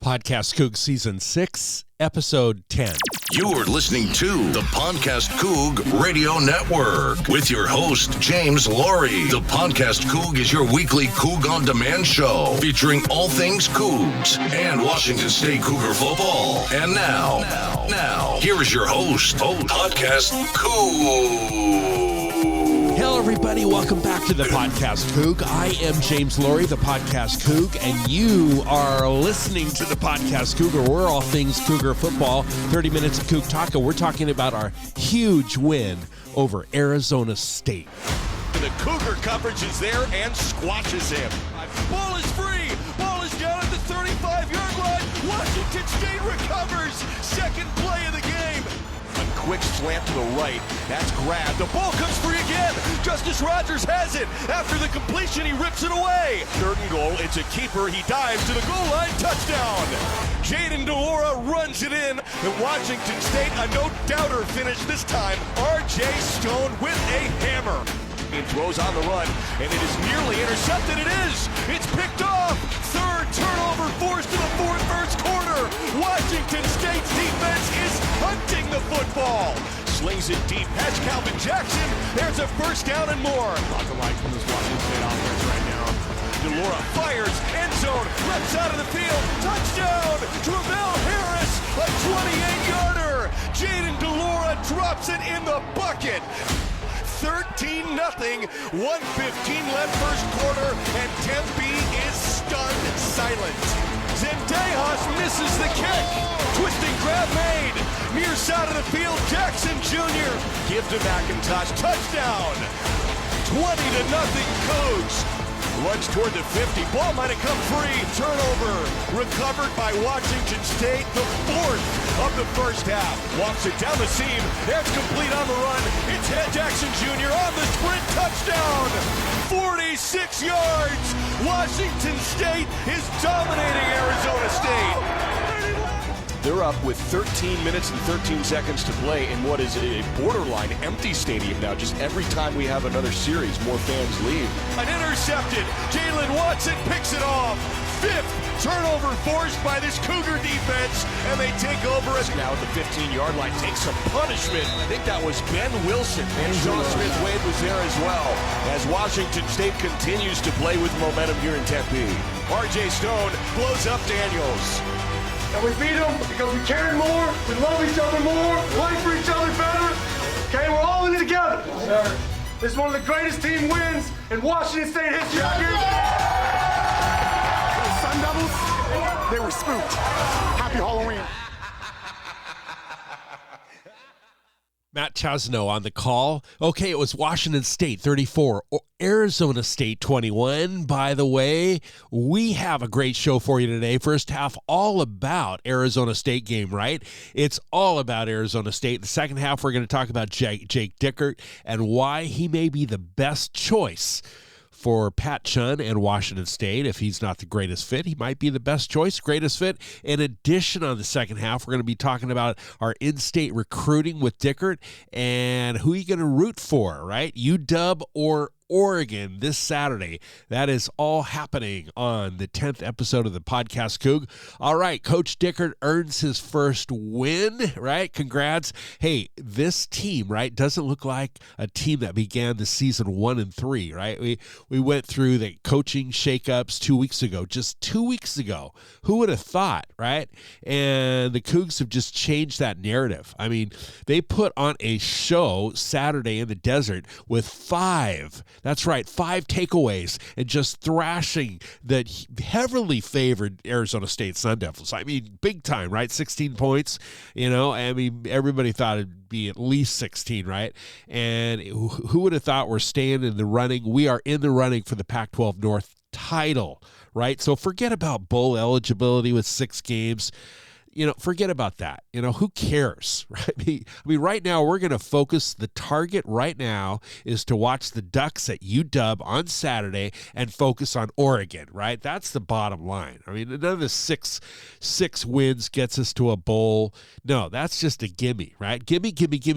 PodcastCoug Season 6, Episode 10. You're listening to the PodcastCoug Radio Network with your host, James Laurie. The PodcastCoug is your weekly Coug on Demand show featuring all things Cougs and Washington State Cougar football. And now, here is your host, PodcastCoug. Hello, everybody. Welcome back to the PodcastCoug. I am James Laurie, the PodcastCoug, and you are listening to the PodcastCoug, where we're all things Cougar football. 30 minutes of Coug Talk, and we're talking about our huge win over Arizona State. The Cougar coverage is there and squashes him. Ball is free. Ball is down at the 35-yard line. Washington State recovers. Second play of the game. A quick slant to the right. That's grabbed. The ball comes free again. Justice Rogers has it. After the completion, he rips it away. Third and goal. It's a keeper. He dives to the goal line. Touchdown. Jaden Delora runs it in. And Washington State, a no-doubter finish this time. R.J. Stone with a hammer. He throws on the run, and it is nearly intercepted. It is. It's picked off. Third turnover forced to the first quarter. Washington State's defense is hunting the football. Slings it deep. Has Calvin Jackson. There's a first down and more. Lots of light from this Washington State offense right now. Delora fires. End zone. Left side of the field. Touchdown. Travell Harris. A 28-yarder. Jaden Delora drops it in the bucket. 13-0, 1:15 left first quarter, and Tempe is stunned silent. Zendejas misses the kick. Twisting grab made. Near side of the field, Jackson Jr. Give to McIntosh. Touchdown. 20-0 Cougs. Runs toward the 50. Ball might have come free. Turnover. Recovered by Washington State. The fourth of the first half. Walks it down the seam. That's complete on the run. It's Jackson Jr. on the sprint. Touchdown. 46 yards. Washington State is dominating Arizona State. They're up with 13 minutes and 13 seconds to play in what is a borderline empty stadium now. Just every time we have another series, more fans leave. An intercepted. Jalen Watson picks it off. Fifth turnover forced by this Cougar defense, and they take over as now at the 15-yard line. Takes some punishment. I think that was Ben Wilson. And Sean Smith-Wade was there as well, as Washington State continues to play with momentum here in Tempe. R.J. Stone blows up Daniels. And we beat them because we cared more, we love each other more, we like for each other better. Okay, we're all in it together. Yes, sir. This is one of the greatest team wins in Washington State history. The Sun Devils, they were spooked. Happy Halloween. Matt Chasno on the call. Okay, it was Washington State 34, Arizona State 21. By the way, we have a great show for you today. First half, all about Arizona State game, right? It's all about Arizona State. The second half, we're going to talk about Jake Dickert and why he may be the best choice for Pat Chun and Washington State. If he's not the greatest fit, he might be the best choice, greatest fit. In addition, on the second half, we're going to be talking about our in-state recruiting with Dickert and who you going to root for, right? UW or Oregon this Saturday. That is all happening on the 10th episode of the PodcastCoug. All right, Coach Dickert earns his first win, right? Congrats. Hey, this team, right, doesn't look like a team that began the season 1-3, right? We went through the coaching shakeups 2 weeks ago, just 2 weeks ago. Who would have thought, right? And the Cougs have just changed that narrative. I mean, they put on a show Saturday in the desert with 5 takeaways and just thrashing the heavily favored Arizona State Sun Devils. I mean, big time, right? 16 points, you know. I mean, everybody thought it'd be at least 16, right? And who would have thought we're staying in the running? We are in the running for the Pac-12 North title, right? So forget about bowl eligibility with 6 games. You know, forget about that. You know, who cares, right? I mean, right now we're going to focus. The target right now is to watch the Ducks at UW on Saturday and focus on Oregon, right? That's the bottom line. I mean, none of the six wins gets us to a bowl. No, that's just a gimme, right? Gimme,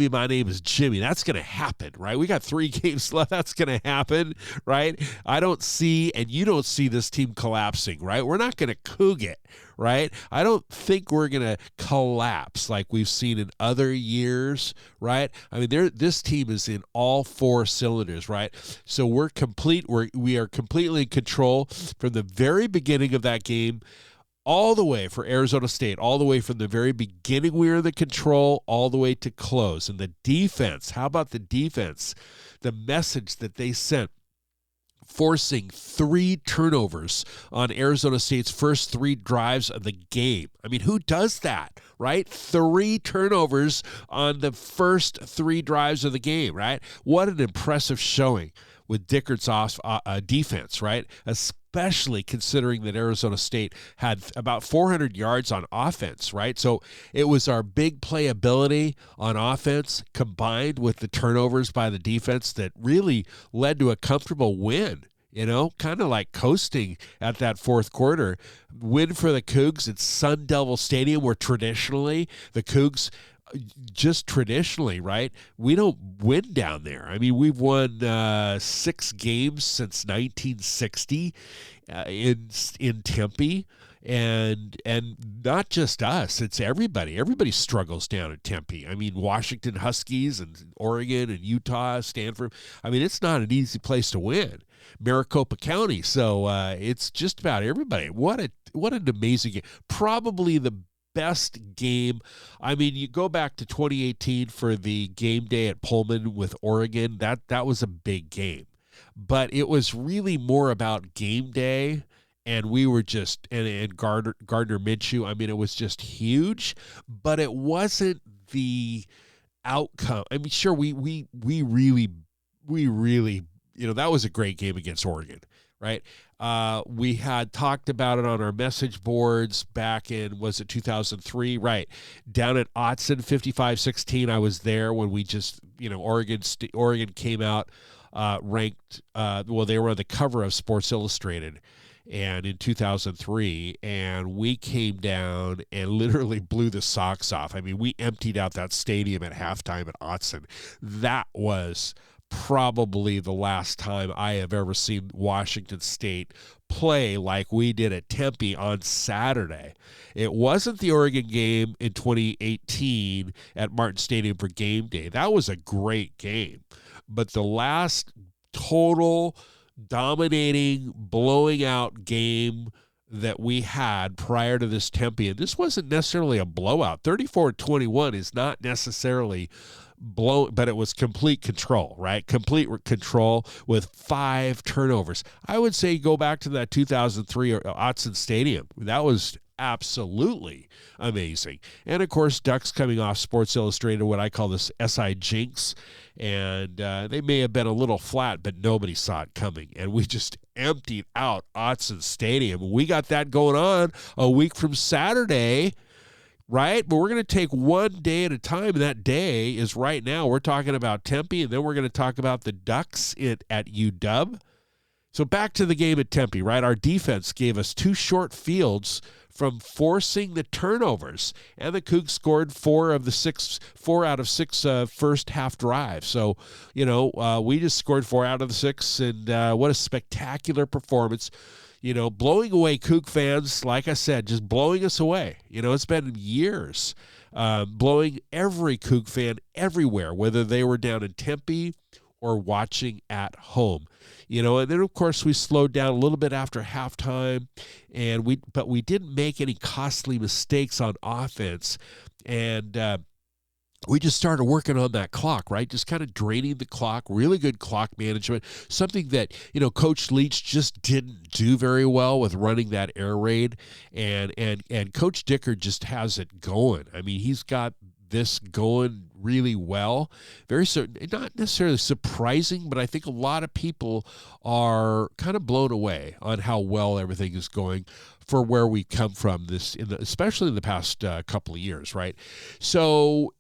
my name is Jimmy. That's going to happen, right? We got 3 games left. That's going to happen, right? I don't see, and you don't see this team collapsing, right? We're not going to Coug it, right? I don't think we're going to collapse like we've seen in other years, right? I mean, this team is in all four cylinders, right? So we are completely in control from the very beginning of that game all the way for Arizona State, all the way from the very beginning we were in the control, all the way to close. And the defense, how about the defense? The message that they sent, forcing 3 turnovers on Arizona State's first 3 drives of the game. I mean, who does that, right? 3 turnovers on the first 3 drives of the game, right? What an impressive showing with Dickert's defense, right? Especially considering that Arizona State had about 400 yards on offense, right? So it was our big playability on offense combined with the turnovers by the defense that really led to a comfortable win. You know, kind of like coasting at that fourth quarter. Win for the Cougs at Sun Devil Stadium, where traditionally the Cougs, just traditionally, right, we don't win down there. I mean, we've won 6 games since 1960 in Tempe. And not just us, it's everybody. Everybody struggles down at Tempe. I mean, Washington Huskies and Oregon and Utah, Stanford. I mean, it's not an easy place to win. Maricopa County. So it's just about everybody. What an amazing game. Probably the best game. I mean, you go back to 2018 for the game day at Pullman with Oregon. That was a big game. But it was really more about game day. And we were just, and Gardner Minshew, I mean, it was just huge, but it wasn't the outcome. I mean, sure, we really, you know, that was a great game against Oregon, right? We had talked about it on our message boards back in, was it 2003? Right. Down at Autzen, 55-16, I was there when we just, you know, Oregon came out ranked, well, they were on the cover of Sports Illustrated, and in 2003, and we came down and literally blew the socks off. I mean, we emptied out that stadium at halftime at Autzen. That was probably the last time I have ever seen Washington State play like we did at Tempe on Saturday. It wasn't the Oregon game in 2018 at Martin Stadium for game day. That was a great game. But the last total dominating, blowing out game that we had prior to this Tempe, and this wasn't necessarily a blowout. 34-21 is not necessarily but it was complete control, right? Complete control with 5 turnovers. I would say go back to that 2003 Autzen Stadium. That was absolutely amazing. And of course, Ducks coming off Sports Illustrated, what I call this SI jinx, and they may have been a little flat, but nobody saw it coming. And we just emptied out Autzen Stadium. We got that going on a week from Saturday, right? But we're going to take one day at a time, and that day is right now. We're talking about Tempe, and then we're going to talk about the Ducks at UW. So back to the game at Tempe, right? Our defense gave us 2 short fields from forcing the turnovers, and the Cougs scored 4 out of 6 first half drives. So, you know, we just scored 4 out of the 6, and what a spectacular performance. You know, blowing away Coug fans, like I said, just blowing us away. You know, it's been years blowing every Coug fan everywhere, whether they were down in Tempe or watching at home. You know, and then, of course, we slowed down a little bit after halftime, but we didn't make any costly mistakes on offense. And we just started working on that clock, right? Just kind of draining the clock, really good clock management, something that, you know, Coach Leach just didn't do very well with running that air raid. And Coach Dickert just has it going. I mean, he's got this going really well. Very certain, not necessarily surprising, but I think a lot of people are kind of blown away on how well everything is going for where we come from, especially in the past couple of years, right? So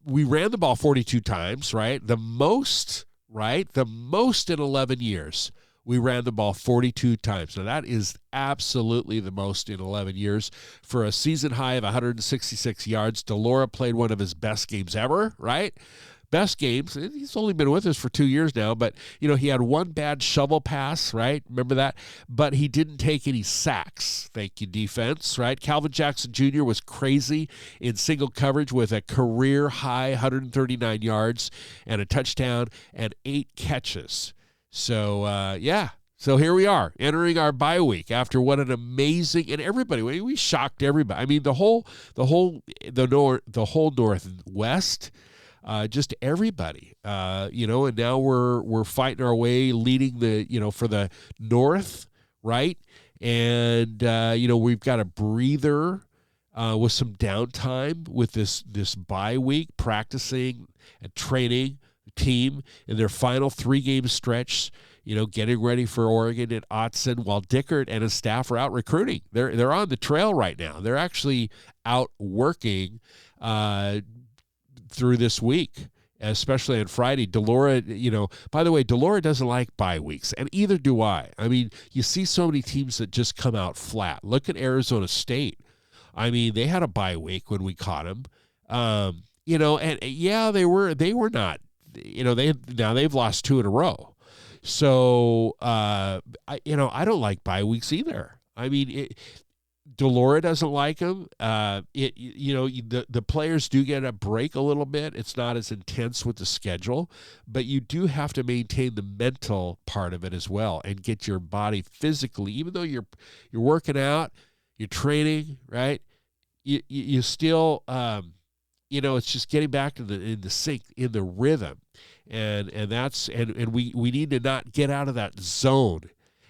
we ran the ball 42 times, right? The most in 11 years. We ran the ball 42 times. Now, that is absolutely the most in 11 years. For a season high of 166 yards, DeLora played one of his best games ever, right? best games. He's only been with us for 2 years now, but, he had one bad shovel pass, right? Remember that? But he didn't take any sacks. Thank you, defense, right? Calvin Jackson Jr. was crazy in single coverage with a career-high 139 yards and a touchdown and 8 catches. So, So here we are, entering our bye week after what an amazing, and everybody, we shocked everybody. I mean, the whole Northwest, just everybody, and now we're fighting our way, leading for the North, right? And we've got a breather with some downtime with this bye week, practicing and training the team in their final 3-game stretch. Getting ready for Oregon at Autzen, while Dickert and his staff are out recruiting. They're on the trail right now. They're actually out working through this week, especially on Friday. Delora, by the way, Delora doesn't like bye weeks, and either do I. I mean, you see so many teams that just come out flat. Look at Arizona State. I mean, they had a bye week when we caught them. And yeah, they were not. They've lost 2 in a row. So, I don't like bye weeks either. I mean, Delora doesn't like them. The players do get a break a little bit. It's not as intense with the schedule, but you do have to maintain the mental part of it as well and get your body physically, even though you're working out, you're training, right? You still, it's just getting back to the sync, in the rhythm. And we need to not get out of that zone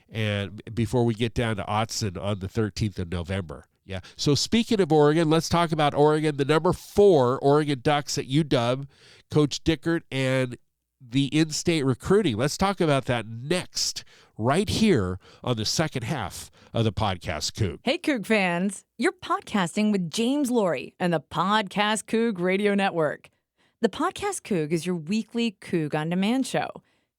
and before we get down to Autzen on the 13th of November. Yeah. So speaking of Oregon, let's talk about Oregon, the number 4 Oregon Ducks at UW, Coach Dickert, and the in-state recruiting. Let's talk about that next, right here on the second half of the Podcast Coug. Hey, Coug fans. You're podcasting with James Laurie and the PodcastCoug Radio Network. The Podcast Coug is your weekly Coug on Demand show,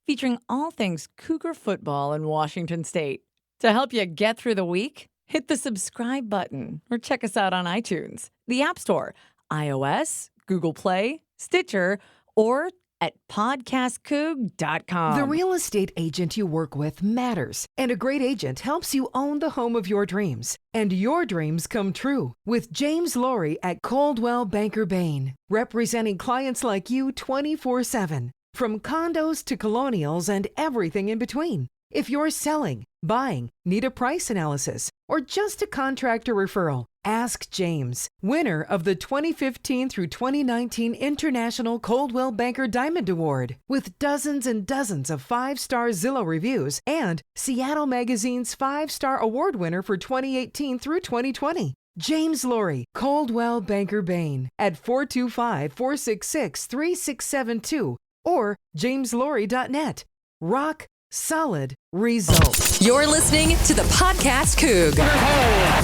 featuring all things Cougar football in Washington State. To help you get through the week, hit the subscribe button or check us out on iTunes, the App Store, iOS, Google Play, Stitcher, or at PodcastCoug.com. The real estate agent you work with matters, and a great agent helps you own the home of your dreams. And your dreams come true with James Laurie at Coldwell Banker Bain, representing clients like you 24/7, from condos to colonials and everything in between. If you're selling, buying, need a price analysis, or just a contractor referral, ask James, winner of the 2015 through 2019 International Coldwell Banker Diamond Award, with dozens and dozens of 5-star Zillow reviews and Seattle Magazine's 5-star award winner for 2018 through 2020. James Laurie, Coldwell Banker Bain, at 425-466-3672 or jameslaurie.net. Rock solid results. You're listening to the Podcast Coug.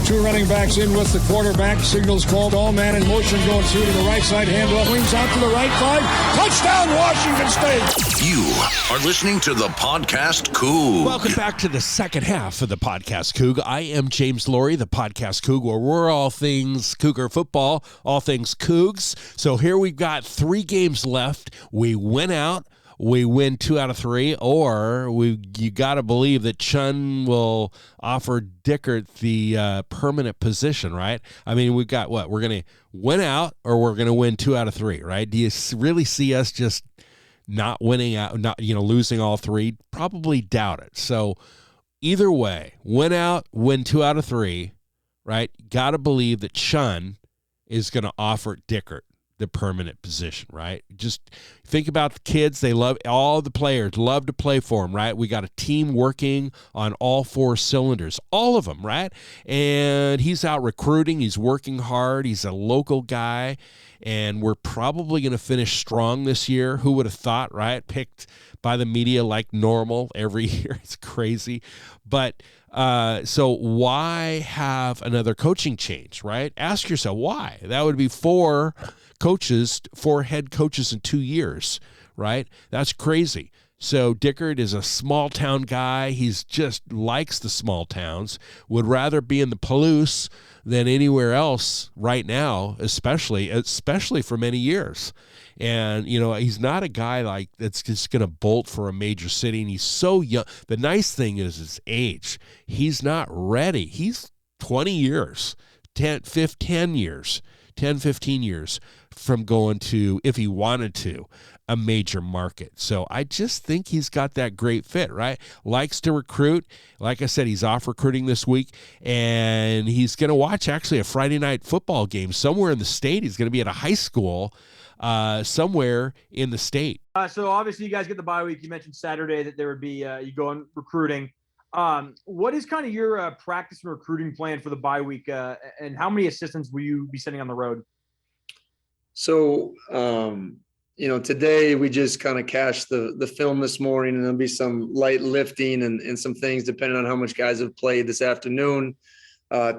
2 running backs in with the quarterback. Signals called. All man in motion going through to the right side. Handoff. Wings out to the right 5. Touchdown, Washington State. You are listening to the Podcast Coug. Welcome back to the second half of the Podcast Coug. I am James Laurie, the Podcast Coug, where we're all things Cougar football, all things Cougs. So here we've got 3 games left. We went out. We win 2 out of 3, or you got to believe that Chun will offer Dickert the permanent position, right? I mean, we've got what? We're going to win out, or we're going to win 2 out of 3, right? Do you really see us just not winning out, losing all 3? Probably doubt it. So either way, win out, win 2 out of 3, right? Got to believe that Chun is going to offer Dickert the permanent position, right? Just think about the kids. They love, all the players love to play for him, right? We got a team working on all 4 cylinders, all of them, right? And he's out recruiting. He's working hard. He's a local guy, and we're probably going to finish strong this year. Who would have thought, right? Picked by the media like normal every year. It's crazy. But so why have another coaching change, right? Ask yourself why. That would be 4 head coaches in 2 years, right? That's crazy. So Dickert is a small town guy. He's just likes the small towns, would rather be in the Palouse than anywhere else right now, especially for many years. And, he's not a guy like that's just going to bolt for a major city, and he's so young. The nice thing is his age. He's not ready. He's 20 years, 15 years from going to, if he wanted to, a major market. So I just think he's got that great fit, right? Likes to recruit. Like I said, he's off recruiting this week, and he's going to watch actually a Friday night football game somewhere in the state. He's going to be at a high school somewhere in the state. So obviously you guys get the bye week. You mentioned Saturday that there would be you go on recruiting. What is kind of your practice and recruiting plan for the bye week, and how many assistants will you be sending on the road? So, today we just kind of cashed the film this morning, and there'll be some light lifting and some things depending on how much guys have played this afternoon.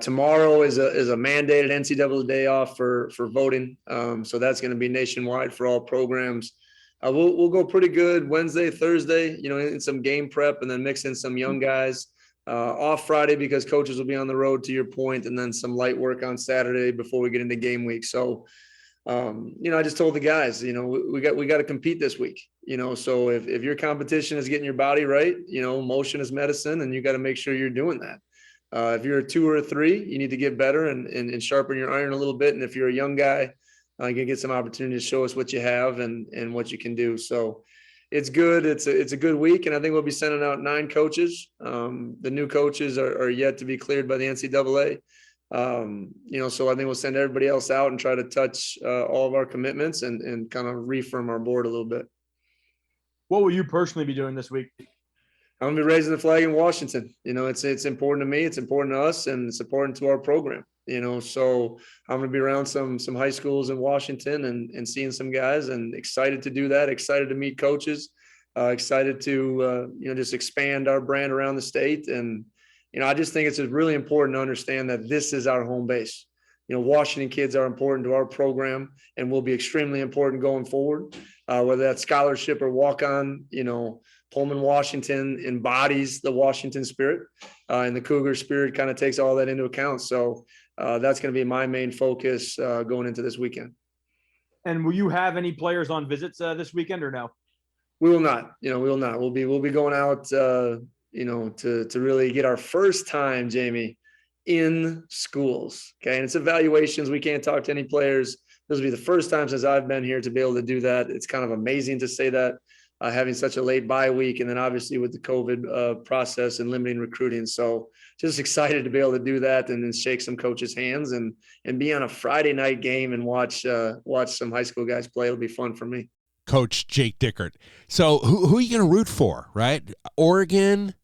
Tomorrow is a mandated NCAA day off for voting. So that's going to be nationwide for all programs. We'll go pretty good Wednesday, Thursday, in some game prep, and then mix in some young guys. Off Friday because coaches will be on the road, to your point, and then some light work on Saturday before we get into game week. So, I just told the guys, we got to compete this week, so if your competition is getting your body right, motion is medicine, and you got to make sure you're doing that. If you're a 2 or a 3, you need to get better and sharpen your iron a little bit. And if you're a young guy, you can get some opportunity to show us what you have and what you can do. So it's good. It's a good week. And I think we'll be sending out 9 coaches. The new coaches are yet to be cleared by the NCAA. So I think we'll send everybody else out and try to touch all of our commitments and kind of reaffirm our board a little bit. What will you personally be doing this week? I'm going to be raising the flag in Washington. It's important to me. It's important to us, and it's important to our program. So I'm going to be around some high schools in Washington and seeing some guys, and excited to do that. Excited to meet coaches. Excited to just expand our brand around the state. And I just think it's really important to understand that this is our home base. Washington kids are important to our program and will be extremely important going forward. Whether that's scholarship or walk on, Pullman, Washington embodies the Washington spirit, and the Cougar spirit kind of takes all that into account. So that's going to be my main focus going into this weekend. And will you have any players on visits this weekend or no? We will not. We will not. We'll be going out, to really get our first time, Jamie, in schools. Okay, and it's evaluations. We can't talk to any players. This will be the first time since I've been here to be able to do that. It's kind of amazing to say that. Having such a late bye week, and then obviously with the COVID process and limiting recruiting. So just excited to be able to do that and then shake some coaches' hands and be on a Friday night game and watch some high school guys play. It'll be fun for me. Coach Jake Dickert. So who are you going to root for, right? Oregon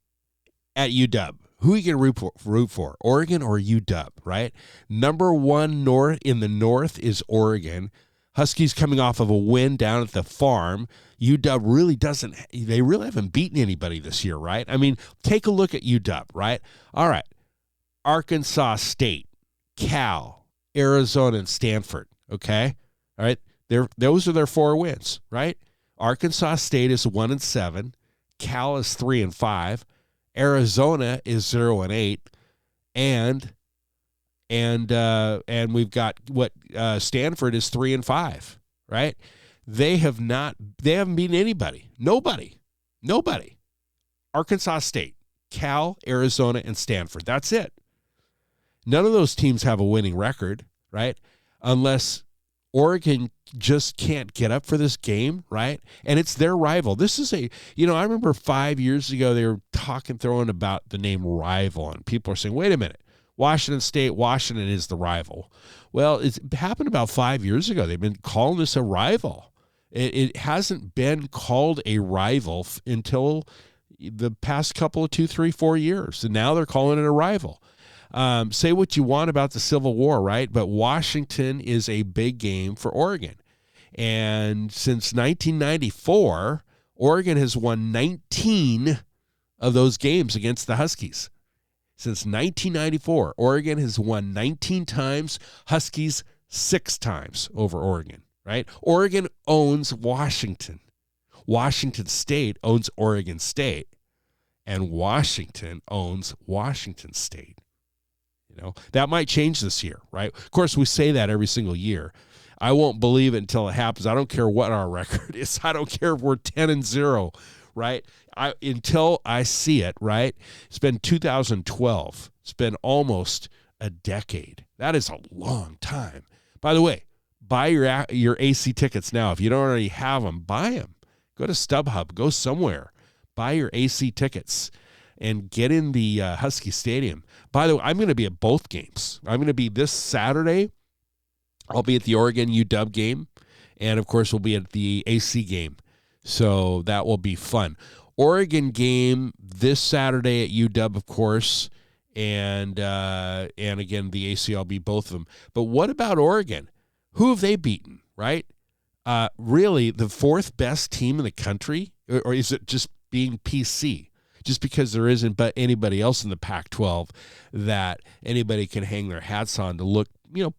at UW. Who are you going to root for? Oregon or UW, right? Number 1 in the North is Oregon. Huskies coming off of a win down at the farm. UW really haven't beaten anybody this year, right? I mean, take a look at UW, right? All right. Arkansas State, Cal, Arizona, and Stanford, okay? All right. Those are their 4 wins, right? Arkansas State is 1-7. Cal is 3-5. Arizona is 0-8. And we've got Stanford is 3-5, right? They haven't beaten anybody. Nobody. Arkansas State, Cal, Arizona, and Stanford. That's it. None of those teams have a winning record, right? Unless Oregon just can't get up for this game, right? And it's their rival. This is I remember 5 years ago they were throwing about the name rival, and people are saying, wait a minute. Washington is the rival. Well, it happened about 5 years ago. They've been calling this a rival. It hasn't been called a rival until the past couple of 2, 3, 4 years. And now they're calling it a rival. Say what you want about the Civil War, right? But Washington is a big game for Oregon. And since 1994, Oregon has won 19 of those games against the Huskies. Since 1994, Oregon has won 19 times, Huskies 6 times over Oregon, right? Oregon owns Washington. Washington State owns Oregon State, and Washington owns Washington State. That might change this year, right? Of course, we say that every single year. I won't believe it until it happens. I don't care what our record is. I don't care if we're 10-0, right? Until I see it, right? It's been 2012. It's been almost a decade. That is a long time. By the way, buy your AC tickets now. If you don't already have them, buy them. Go to StubHub. Go somewhere. Buy your AC tickets and get in the Husky Stadium. By the way, I'm going to be at both games. I'm going to be this Saturday. I'll be at the Oregon UW game, and of course we'll be at the AC game. So that will be fun. Oregon game this Saturday at UW, of course, and again the AC. I'll be both of them. But what about Oregon? Who have they beaten? Right? Really, the fourth best team in the country, or is it just being PC? Just because there isn't but anybody else in the Pac-12 that anybody can hang their hats on to look,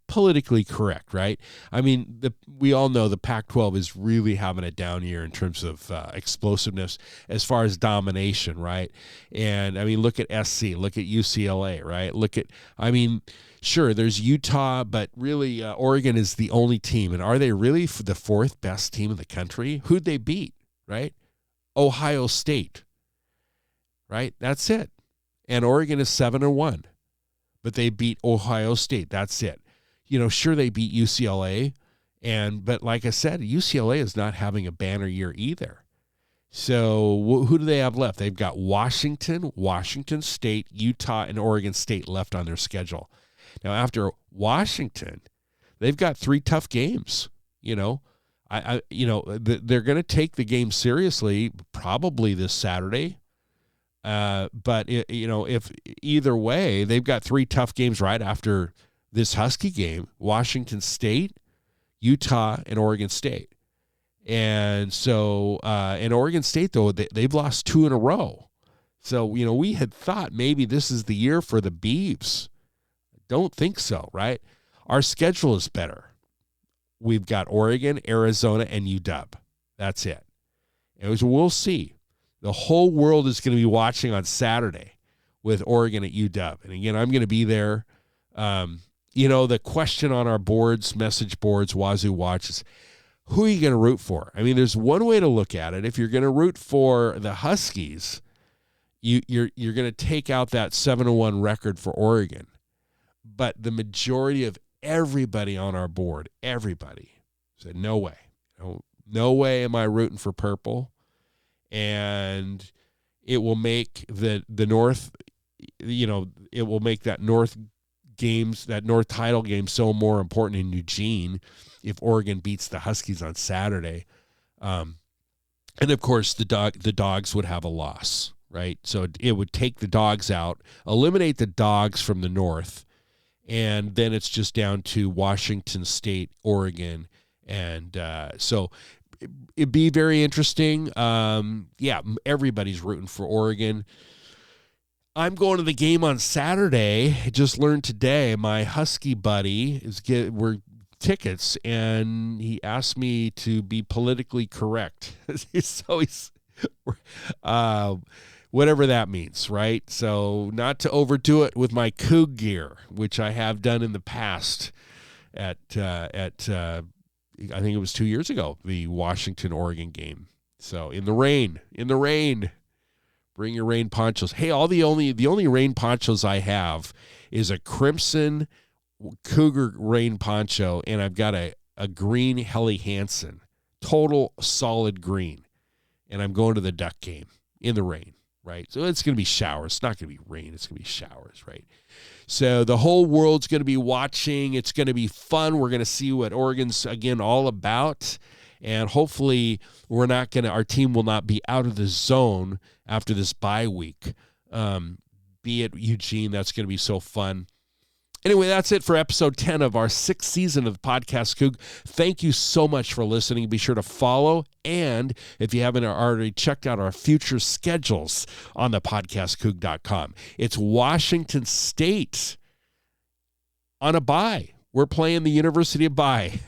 politically correct, right? I mean, we all know the Pac-12 is really having a down year in terms of explosiveness as far as domination, right? And, I mean, look at SC, look at UCLA, right? Sure, there's Utah, but really Oregon is the only team. And are they really the fourth best team in the country? Who'd they beat, right? Ohio State. Right? That's it. And Oregon is 7-1, but they beat Ohio State. That's it. Sure, they beat UCLA, but like I said, UCLA is not having a banner year either. So who do they have left? They've got Washington, Washington State, Utah, and Oregon State left on their schedule. Now, after Washington, they've got 3 tough games. They're going to take the game seriously probably this Saturday. But if either way, they've got 3 tough games right after this Husky game: Washington State, Utah, and Oregon State. And so, in Oregon State, though, they've lost 2 in a row. So, we had thought maybe this is the year for the Beavs. Don't think so, right? Our schedule is better. We've got Oregon, Arizona, and UW. That's it. We'll see. The whole world is going to be watching on Saturday with Oregon at UW. And again, I'm going to be there. The question on our boards, message boards, Wazoo Watch is, who are you going to root for? I mean, there's one way to look at it. If you're going to root for the Huskies, you're going to take out that 7-1 record for Oregon. But the majority of everybody on our board, everybody said, no way. No way am I rooting for purple. And it will make the North, it will make that North title game so more important in Eugene if Oregon beats the Huskies on Saturday. And of course, the Dogs would have a loss, right? So it would take the Dogs out, eliminate the Dogs from the North, and then it's just down to Washington State, Oregon, and so it'd be very interesting. Everybody's rooting for Oregon. I'm going to the game on Saturday. I just learned today my Husky buddy we're tickets, and he asked me to be politically correct. So he's whatever that means, right? So not to overdo it with my Coug gear, which I have done in the past at I think it was 2 years ago, the Washington-Oregon game. So in the rain, bring your rain ponchos. Hey, the only rain ponchos I have is a crimson Cougar rain poncho, and I've got a green Helly Hansen, total solid green. And I'm going to the Duck game in the rain, right? So it's going to be showers. It's not going to be rain. It's going to be showers, right? So the whole world's going to be watching. It's going to be fun. We're going to see what Oregon's, again, all about. And hopefully our team will not be out of the zone after this bye week. Be it Eugene, that's going to be so fun. Anyway, that's it for episode 10 of our 6th season of the Podcast Coug. Thank you so much for listening. Be sure to follow, and if you haven't already checked out our future schedules on the podcastcoug.com. It's Washington State on a bye. We're playing the University of Bye.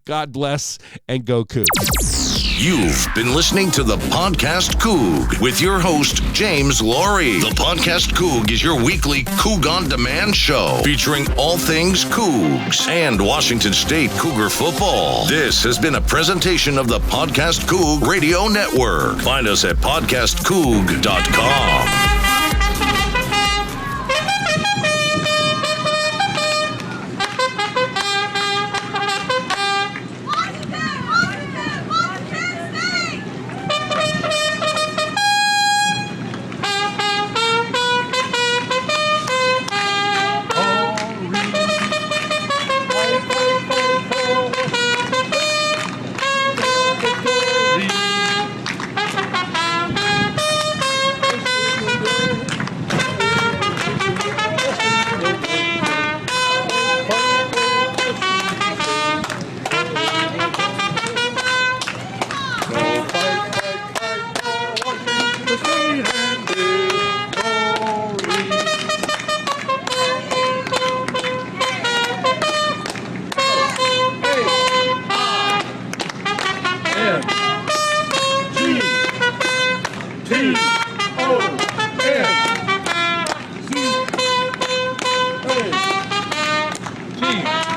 God bless, and go Cougs. You've been listening to the Podcast Coug with your host, James Laurie. The Podcast Coug is your weekly Coug on Demand show featuring all things Cougs and Washington State Cougar football. This has been a presentation of the Podcast Coug Radio Network. Find us at PodcastCoug.com. T-O-N-Z-A-G.